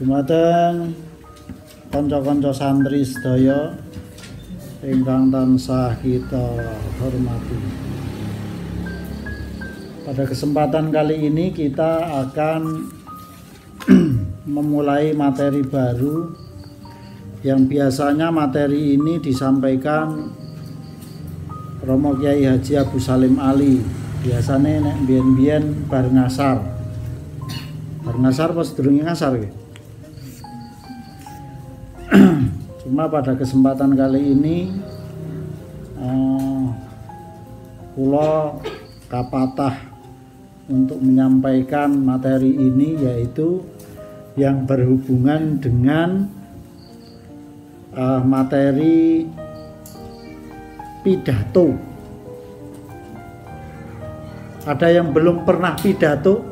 Dumateng kanca-kanca santri sedaya ingkang tansah kita hormati. Pada kesempatan kali ini kita akan memulai materi baru yang biasanya materi ini disampaikan Romo Kiai Haji Abu Salim Ali. Biasanya nek biyen-biyen bar ngasar. Bar ngasar pas durunge ngasar gitu. Cuma pada kesempatan kali ini kula kapatah untuk menyampaikan materi ini, yaitu yang berhubungan dengan materi pidato. Ada yang belum pernah pidato?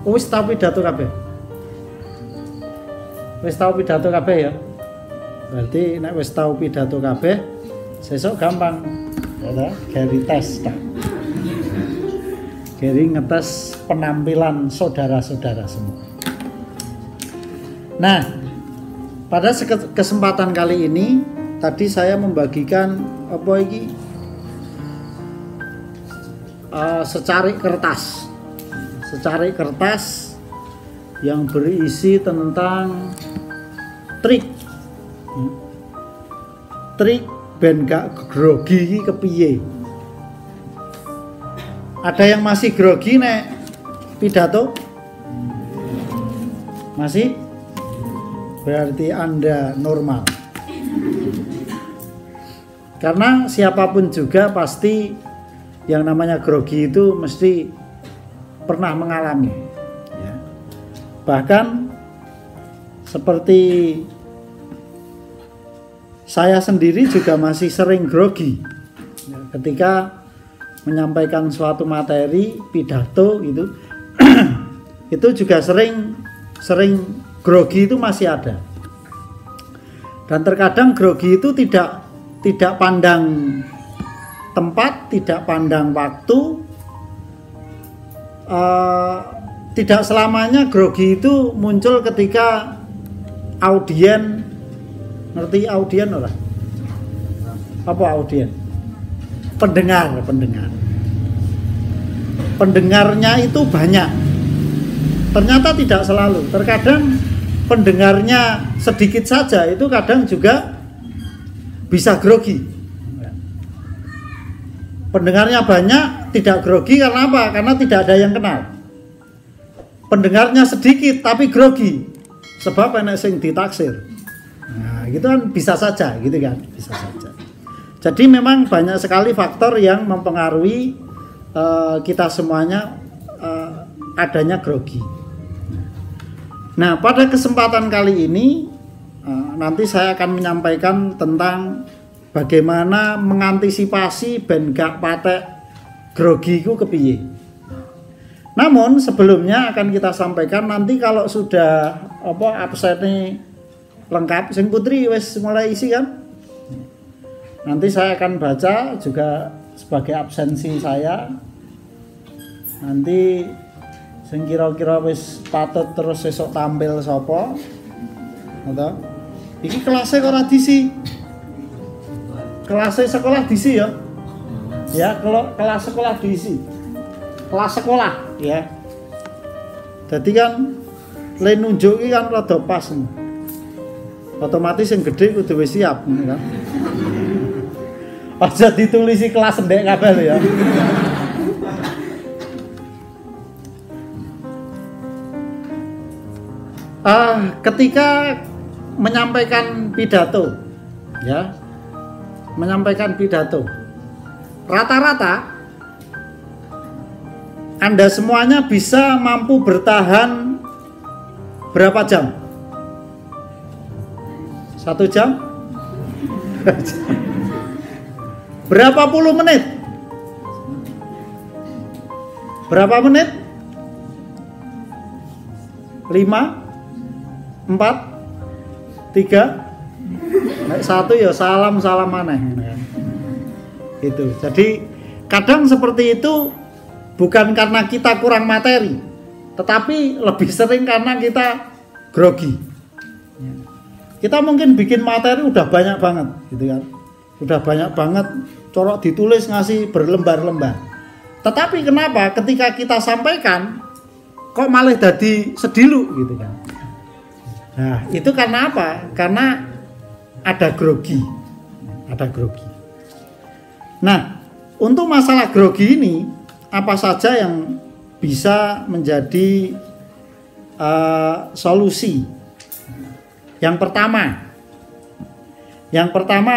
Wis tau pidato kabeh? Wis tau pidato kabeh ya? Berarti nek wis tau pidato kabeh, sesuk gampang. Ya, Gary tes tak. Gary ngetes penampilan saudara-saudara semua. Nah, pada kesempatan kali ini tadi saya membagikan apa iki? Secari kertas yang berisi tentang trik ben gak grogi iki kepiye. Ada yang masih grogi nek pidato? Masih? Berarti Anda normal. Karena siapapun juga pasti yang namanya grogi itu mesti pernah mengalami ya. Bahkan seperti saya sendiri juga masih sering grogi ya, ketika menyampaikan suatu materi pidato gitu. Itu juga sering grogi itu masih ada. Dan terkadang grogi itu tidak pandang tempat, tidak pandang waktu. Tidak selamanya grogi itu muncul ketika audien. Ngerti audien ora? Apa audien? Pendengar. Pendengarnya itu banyak. Ternyata tidak selalu. Terkadang pendengarnya sedikit saja, itu kadang juga bisa grogi. Pendengarnya banyak, tidak grogi karena apa? Karena tidak ada yang kenal. Pendengarnya sedikit tapi grogi, sebab enak sing ditaksir. Nah, gitu kan bisa saja, gitu kan, bisa saja. Jadi memang banyak sekali faktor yang mempengaruhi kita semuanya adanya grogi. Nah, pada kesempatan kali ini nanti saya akan menyampaikan tentang bagaimana mengantisipasi ben gak patek grogi ku kepiye. Namun sebelumnya akan kita sampaikan nanti kalau sudah absennya lengkap, sing putri wis mulai isi kan. Nanti saya akan baca juga sebagai absensi saya. Nanti sing kira-kira wis patut terus esok tampil sapa? Atau iki kelasnya kok ora diisi. Kelasnya sekolah diisi ya. Ya, kalau kelas sekolah diisi. Kelas sekolah ya. Jadi kan lain nunjuk iki kan rada pas. Otomatis yang gede kudu wis siap kan. Aja ditulisi kelas ndek kabeh lho ya. Ketika menyampaikan pidato ya. Menyampaikan pidato. Rata-rata Anda semuanya bisa mampu bertahan berapa jam? 1 jam? Berapa puluh menit? Berapa menit? 5 4 3 Nek 1 ya salam maneh. Itu. Jadi kadang seperti itu bukan karena kita kurang materi, tetapi lebih sering karena kita grogi. Kita mungkin bikin materi udah banyak banget gitu kan. Udah banyak banget corok ditulis ngasih berlembar-lembar. Tetapi kenapa ketika kita sampaikan kok malah jadi sedilu gitu kan. Nah, itu karena apa? Karena ada grogi. Ada grogi. Nah, untuk masalah grogi ini apa saja yang bisa menjadi solusi? Yang pertama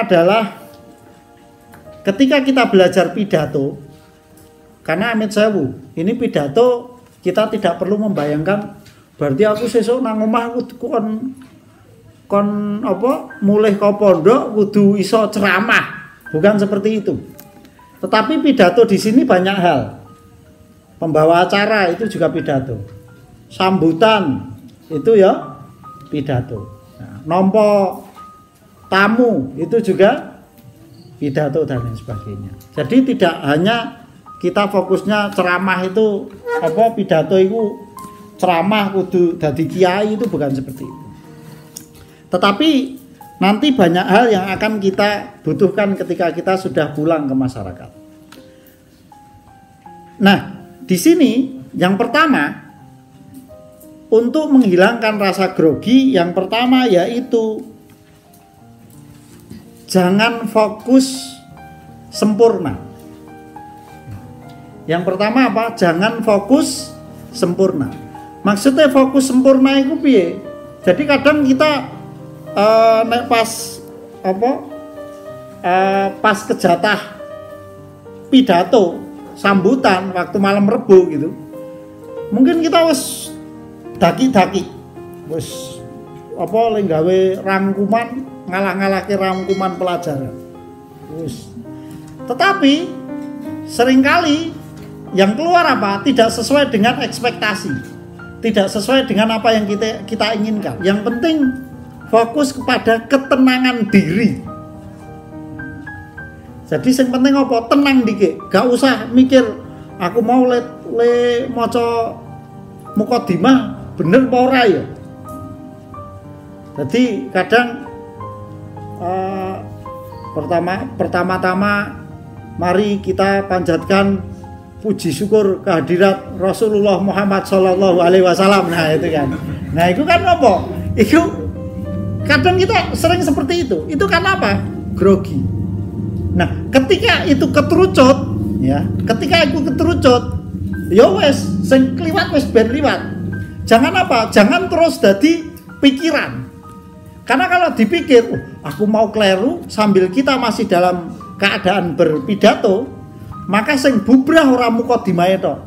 adalah ketika kita belajar pidato, karena amit sewu, ini pidato kita tidak perlu membayangkan berarti aku sesuk nang omah kon mulih ke pondok kudu iso ceramah, bukan seperti itu. Tetapi pidato di sini banyak hal. Pembawa acara itu juga pidato. Sambutan itu ya pidato. Nah, nompo tamu itu juga pidato dan lain sebagainya. Jadi tidak hanya kita fokusnya ceramah itu pidato itu ceramah kudu dadi kiai, itu bukan seperti itu. Tetapi nanti banyak hal yang akan kita butuhkan ketika kita sudah pulang ke masyarakat. Nah, di sini yang pertama untuk menghilangkan rasa grogi, yang pertama yaitu jangan fokus sempurna. Yang pertama apa? Jangan fokus sempurna. Maksudnya fokus sempurna itu piye? Jadi kadang kita nek pas kejatah pidato sambutan waktu malam Rebo gitu. Mungkin kita wis daki-daki. Wis gawe rangkuman, ngalah-ngalahke rangkuman pelajaran. Wis. Tetapi seringkali yang keluar apa? Tidak sesuai dengan ekspektasi. Tidak sesuai dengan apa yang kita inginkan. Yang penting fokus kepada ketenangan diri. Jadi yang penting apa? Tenang dikit. Gak usah mikir aku mau le maca mukadimah bener apa ora ya. Jadi kadang pertama-tama mari kita panjatkan puji syukur kehadirat Rasulullah Muhammad Sallallahu Alaihi Wasallam. Nah itu kan. Nah itu kan apa? Itu kadang kita sering seperti itu. Itu karena apa? Grogi. Nah ketika itu keterucut, ya, ya wes, sing kliwat wes ben liwat. Jangan apa? Jangan terus jadi pikiran. Karena kalau dipikir, aku mau kleru sambil kita masih dalam keadaan berpidato, maka sing bubrah ora mukadimah itu,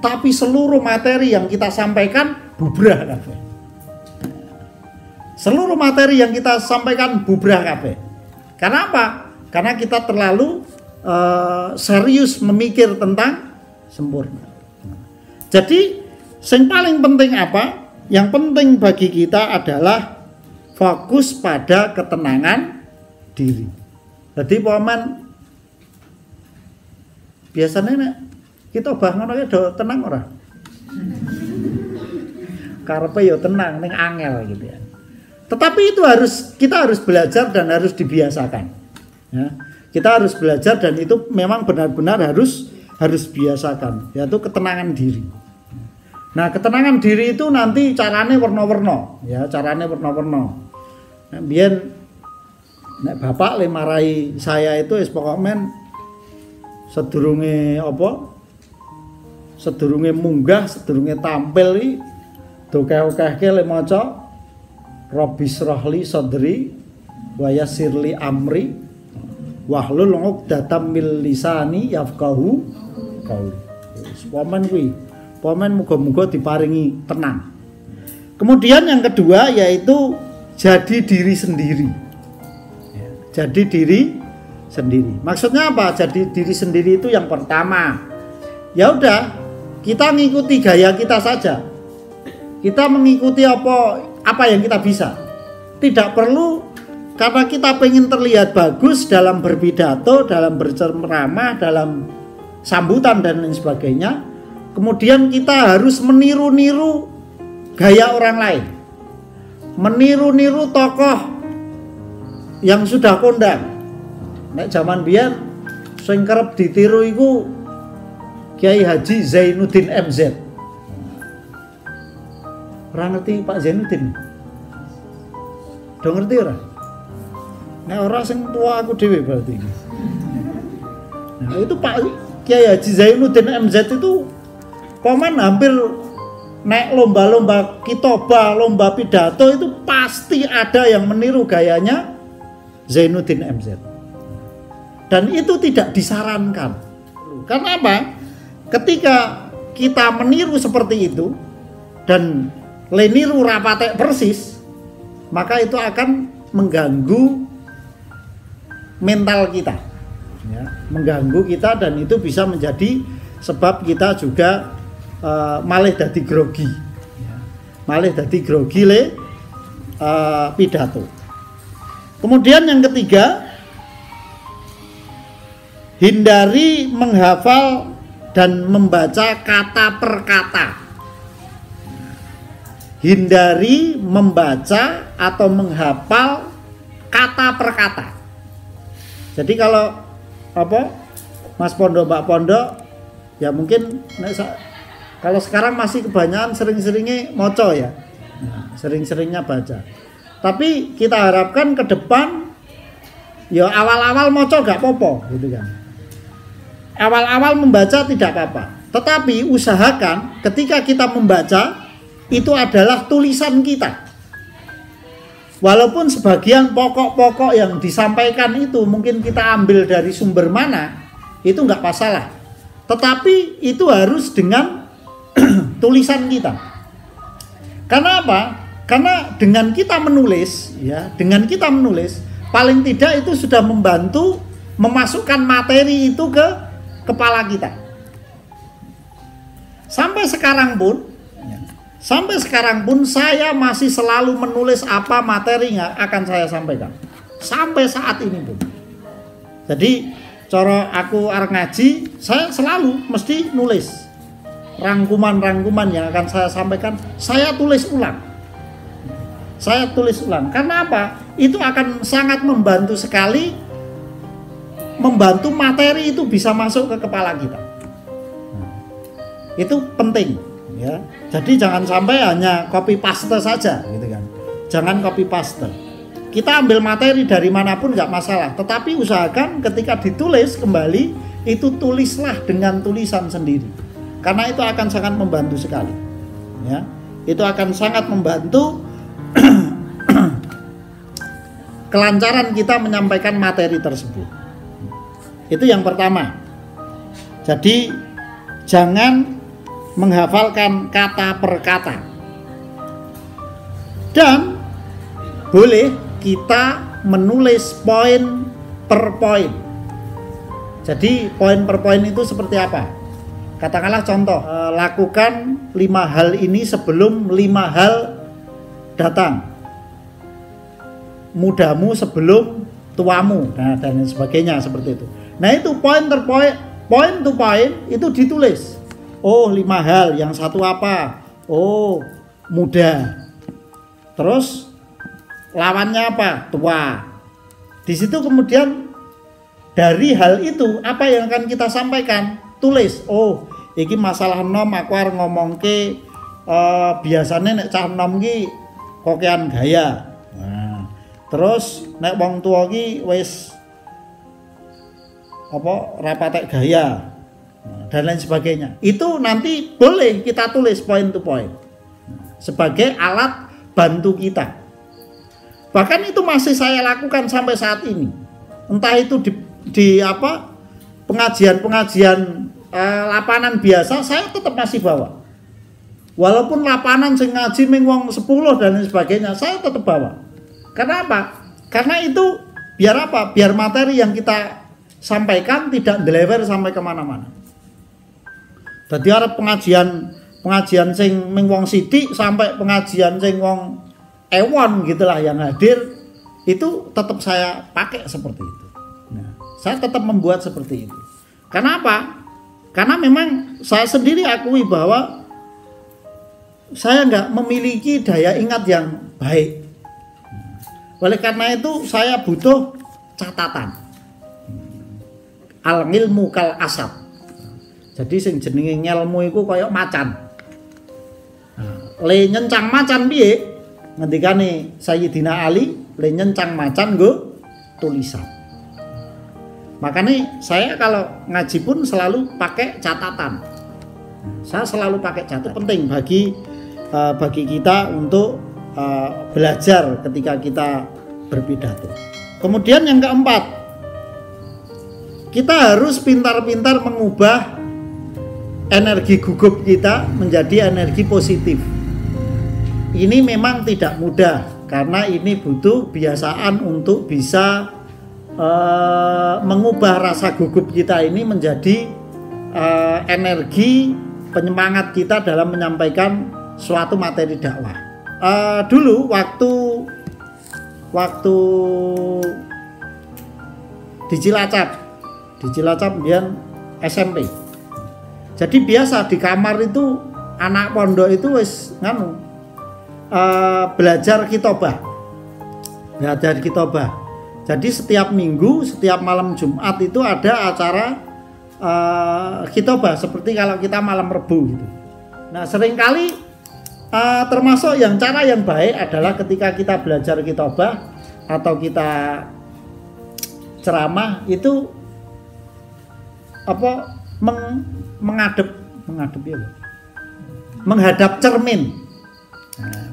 tapi seluruh materi yang kita sampaikan bubrah kabeh. Seluruh materi yang kita sampaikan bubrah kabeh. Karena apa? Karena kita terlalu serius memikir tentang sempurna. Jadi, yang paling penting apa? Yang penting bagi kita adalah fokus pada ketenangan diri. Jadi paman biasanya kita bahkan do tenang ora? Karepe yo tenang ning angel gitu ya. Tetapi itu kita harus belajar dan harus dibiasakan. Ya, kita harus belajar dan itu memang benar-benar harus biasakan, yaitu ketenangan diri. Nah, ketenangan diri itu nanti carane warna-warna, ya, carane warna-warna. Nah, biyen nek bapak le marai saya itu wis pokoknya sedurunge munggah, sedurunge tampil iki dokeh-okehke le maca Rabbi shrahli sadri wa yassirli amri wahlul 'uqdatam min lisani yafqahu qauli. Pomen kuwi, pomen muga-muga diparingi tenang. Kemudian yang kedua yaitu jadi diri sendiri. Jadi diri sendiri. Maksudnya apa? Jadi diri sendiri itu yang pertama. Ya udah, kita mengikuti gaya kita saja. Kita mengikuti apa yang kita bisa. Tidak perlu karena kita pengen terlihat bagus dalam berpidato, dalam berceramah, dalam sambutan dan lain sebagainya, kemudian kita harus meniru-niru gaya orang lain, meniru-niru tokoh yang sudah kondang. Nek zaman biyen sing kerep ditiru iku Kiai Haji Zainuddin MZ. Ora ngerti Pak Zainuddin? Do ngerti ora? Nek ora sing tua aku dhewe berarti. Nah, itu Pak Kiai Haji Zainuddin MZ itu komen hampir nek lomba-lomba kitobah, lomba pidato itu pasti ada yang meniru gayanya Zainuddin MZ. Dan itu tidak disarankan. Karena apa? Ketika kita meniru seperti itu dan leniru rapatek persis, maka itu akan mengganggu mental kita. Ya, mengganggu kita, dan itu bisa menjadi sebab kita juga malih dadi grogi. Ya, malih dadi grogi le pidato. Kemudian yang ketiga, hindari menghafal dan membaca kata per kata. Hindari membaca atau menghafal kata per kata. Jadi kalau Mas Pondok, Mbak Pondok, ya mungkin kalau sekarang masih kebanyakan sering-seringnya moco ya. Nah, sering-seringnya baca. Tapi kita harapkan ke depan ya awal-awal moco gak popo gitu kan. Awal-awal membaca tidak apa-apa. Tetapi usahakan ketika kita membaca itu adalah tulisan kita. Walaupun sebagian pokok-pokok yang disampaikan itu mungkin kita ambil dari sumber mana, itu nggak masalah. Tetapi itu harus dengan tulisan kita. Karena apa? Karena dengan kita menulis, ya, dengan kita menulis, paling tidak itu sudah membantu memasukkan materi itu ke kepala kita. Sampai sekarang pun saya masih selalu menulis apa materi yang akan saya sampaikan. Sampai saat ini pun. Jadi cara aku arep ngaji, saya selalu mesti nulis rangkuman-rangkuman yang akan saya sampaikan, saya tulis ulang. Saya tulis ulang. Karena apa? Itu akan sangat membantu sekali, membantu materi itu bisa masuk ke kepala kita. Itu penting. Ya, jadi jangan sampai hanya copy paste saja, gitu kan. Jangan copy paste. Kita ambil materi dari manapun nggak masalah, tetapi usahakan ketika ditulis kembali itu tulislah dengan tulisan sendiri, karena itu akan sangat membantu sekali. Ya, itu akan sangat membantu kelancaran kita menyampaikan materi tersebut. Itu yang pertama. Jadi jangan menghafalkan kata per kata. Dan boleh kita menulis poin per poin. Jadi poin per poin itu seperti apa? Katakanlah contoh, lakukan 5 hal ini sebelum 5 hal datang. Mudamu sebelum tuamu, nah, dan sebagainya seperti itu. Nah itu poin to poin itu ditulis. Oh 5 hal, yang satu apa? Oh muda. Terus lawannya apa? Tua. Di situ kemudian dari hal itu apa yang akan kita sampaikan? Tulis. Oh iki masalah nom aku arep ngomongke biasanya nek cah nom ki kokean gaya. Nah, terus nek wong tua ki wis rapatek gaya dan lain sebagainya. Itu nanti boleh kita tulis point to point sebagai alat bantu kita. Bahkan itu masih saya lakukan sampai saat ini. Entah itu di pengajian lapanan biasa, saya tetap masih bawa. Walaupun lapanan sing ngaji ming wong 10 dan lain sebagainya, saya tetap bawa. Karena apa? Karena itu biar apa? Biar materi yang kita sampaikan tidak deliver sampai kemana-mana. Dadi arep pengajian sing ming wong sithik sampai pengajian sing wong ewon gitulah yang hadir, itu tetap saya pakai seperti itu. Nah, saya tetap membuat seperti itu. Karena apa? Karena memang saya sendiri akui bahwa saya nggak memiliki daya ingat yang baik. Oleh karena itu saya butuh catatan. Al ilmu kal asap. Jadi sing jenenge ngelmu iku kaya macan. Le nyencang macan piye? Ngendikane Sayyidina Ali, le nyencang macan nggo tulisan. Makanya saya kalau ngaji pun selalu pakai catatan. Saya selalu pakai catatan. Penting bagi kita untuk belajar ketika kita berpidato. Kemudian yang keempat, kita harus pintar-pintar mengubah energi gugup kita menjadi energi positif. Ini memang tidak mudah karena ini butuh kebiasaan untuk bisa mengubah rasa gugup kita ini menjadi energi penyemangat kita dalam menyampaikan suatu materi dakwah. Dulu waktu di Cilacap kemudian SMP. Jadi biasa di kamar itu anak pondok itu wis belajar kitobah. Jadi setiap minggu, setiap malam Jumat itu ada acara kitobah seperti kalau kita malam Rebu gitu. Nah, seringkali termasuk cara yang baik adalah ketika kita belajar kitobah atau kita ceramah itu menghadap cermin.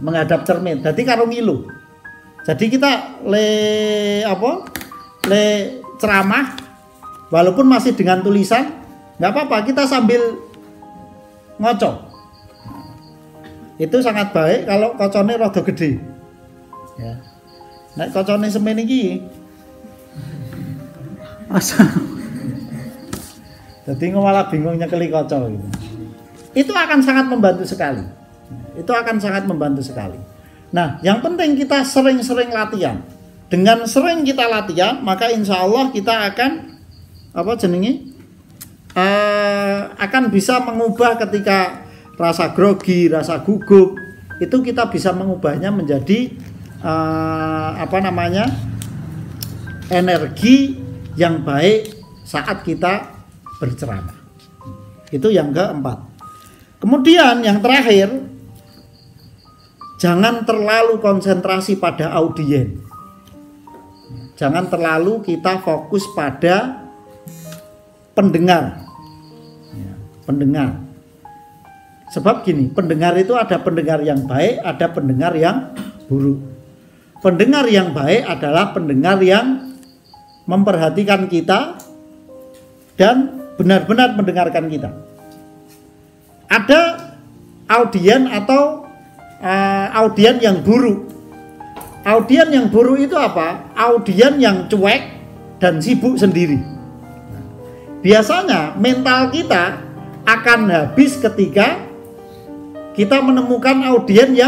Menghadap cermin. Jadi karo ngilu. Jadi kita le ceramah walaupun masih dengan tulisan nggak apa-apa, kita sambil ngocok. Itu sangat baik kalau kocone rada gede. Ya. Nek kocone semen iki jadi malah bingung nyekeli kocok gitu. Itu akan sangat membantu sekali. Nah, yang penting kita sering-sering latihan. Dengan sering kita latihan, maka insya Allah kita akan akan bisa mengubah ketika rasa grogi, rasa gugup itu kita bisa mengubahnya menjadi energi yang baik saat kita berceramah. Itu yang keempat. Kemudian yang terakhir, jangan terlalu konsentrasi pada audien. Jangan terlalu kita fokus pada pendengar. Pendengar. Sebab gini, pendengar itu ada pendengar yang baik, ada pendengar yang buruk. Pendengar yang baik adalah pendengar yang memperhatikan kita dan benar-benar mendengarkan kita. Ada audien atau audien yang buruk. Audien yang buruk itu apa? Audien yang cuek dan sibuk sendiri. Biasanya mental kita akan habis ketika kita menemukan audien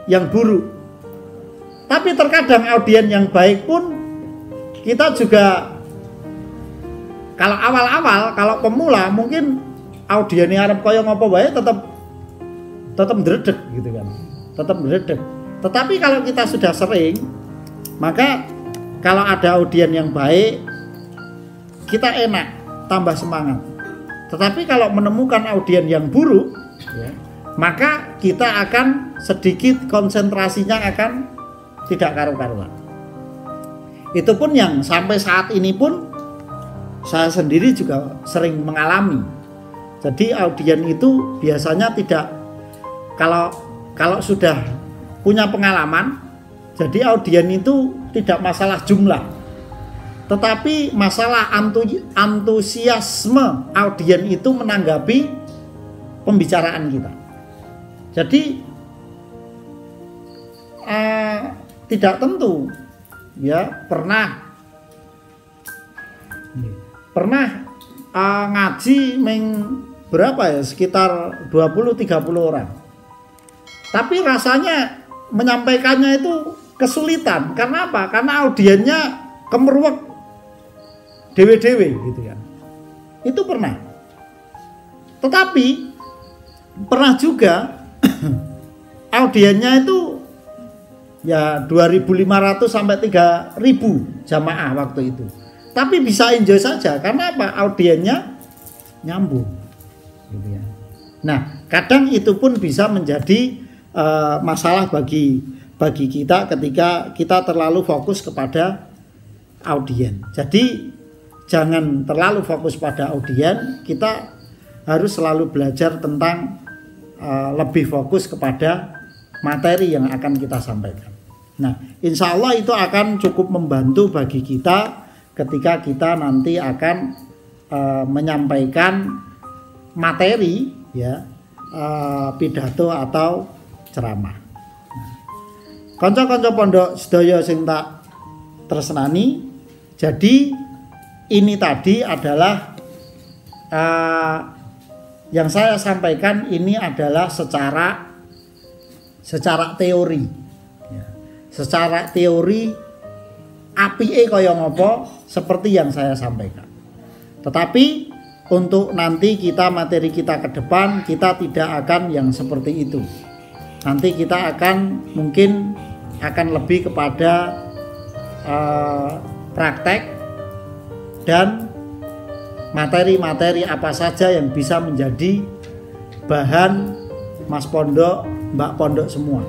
yang buruk. Tapi terkadang audien yang baik pun kita juga, kalau awal-awal, kalau pemula mungkin audiennya arep kaya ngopo wae tetap ndredeg gitu kan. Tetap ndredeg. Tetapi kalau kita sudah sering, maka kalau ada audien yang baik, kita enak, tambah semangat. Tetapi kalau menemukan audien yang buruk, ya, maka kita akan sedikit konsentrasinya akan tidak karu-karuan. Itu pun yang sampai saat ini pun saya sendiri juga sering mengalami. Jadi audien itu biasanya tidak, kalau sudah punya pengalaman, jadi audien itu tidak masalah jumlah, tetapi masalah antusiasme audien itu menanggapi pembicaraan kita. Jadi tidak tentu, ya pernah ngaji berapa ya, sekitar 20-30 orang. Tapi rasanya menyampaikannya itu kesulitan. Karena apa? Karena audiennya kemeruwek dewe-dewe gitu ya. Itu pernah. Tetapi pernah juga audiennya itu ya 2.500 sampai 3.000 jamaah waktu itu. Tapi bisa enjoy saja karena apa? Audiennya nyambung. Gitu ya. Nah, kadang itu pun bisa menjadi masalah bagi kita ketika kita terlalu fokus kepada audien. Jadi jangan terlalu fokus pada audien, kita harus selalu belajar tentang lebih fokus kepada materi yang akan kita sampaikan. Nah, insya Allah itu akan cukup membantu bagi kita ketika kita nanti akan menyampaikan materi, ya, pidato atau ceramah. Kanca-kanca pondok sedaya sing tak tresnani, jadi ini tadi adalah yang saya sampaikan ini adalah secara teori, ya. Secara teori apike kaya ngopo seperti yang saya sampaikan. Tetapi untuk nanti materi kita ke depan kita tidak akan yang seperti itu. Nanti kita mungkin akan lebih kepada praktek dan materi-materi apa saja yang bisa menjadi bahan Mas Pondok, Mbak Pondok semua.